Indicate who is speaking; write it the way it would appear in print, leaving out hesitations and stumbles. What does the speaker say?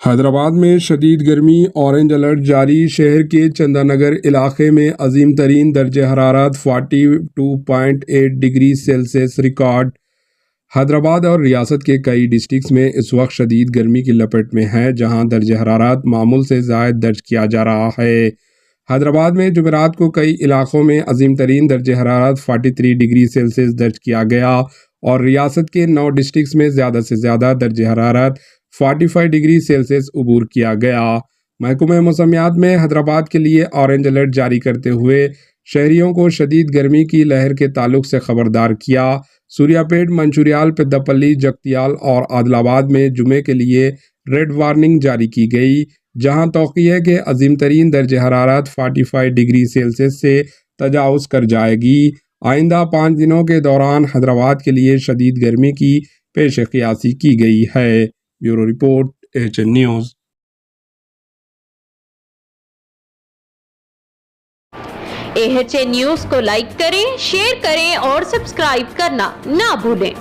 Speaker 1: حیدرآباد میں شدید گرمی، اورنج الرٹ جاری۔ شہر کے چندہ نگر علاقے میں عظیم ترین درجہ حرارت 42.8 ڈگری سیلسیس ریکارڈ۔ حیدرآباد اور ریاست کے کئی ڈسٹرکٹس میں اس وقت شدید گرمی کی لپیٹ میں ہے، جہاں درجہ حرارت معمول سے زائد درج کیا جا رہا ہے۔ حیدرآباد میں جمعرات کو کئی علاقوں میں عظیم ترین درجہ حرارت 43 ڈگری سیلسیس درج کیا گیا اور ریاست کے 9 ڈسٹرکٹس میں زیادہ سے زیادہ درجہ حرارت 45 ڈگری سیلسیس عبور کیا گیا۔ محکمہ موسمیات میں حیدرآباد کے لیے اورنج الرٹ جاری کرتے ہوئے شہریوں کو شدید گرمی کی لہر کے تعلق سے خبردار کیا۔ سوریا پیٹ، منچریال، پیداپلی، جگتیال اور عادل آباد میں جمعے کے لیے ریڈ وارننگ جاری کی گئی، جہاں توقع ہے کہ عظیم ترین درجہ حرارت 45 ڈگری سیلسیس سے تجاوز کر جائے گی۔ آئندہ 5 دنوں کے دوران حیدرآباد کے لیے شدید گرمی کی پیش قیاسی کی گئی ہے۔ Bureau report, AHN news.
Speaker 2: AHN news کو لائک کریں، شیئر کریں اور سبسکرائب کرنا نہ بھولیں۔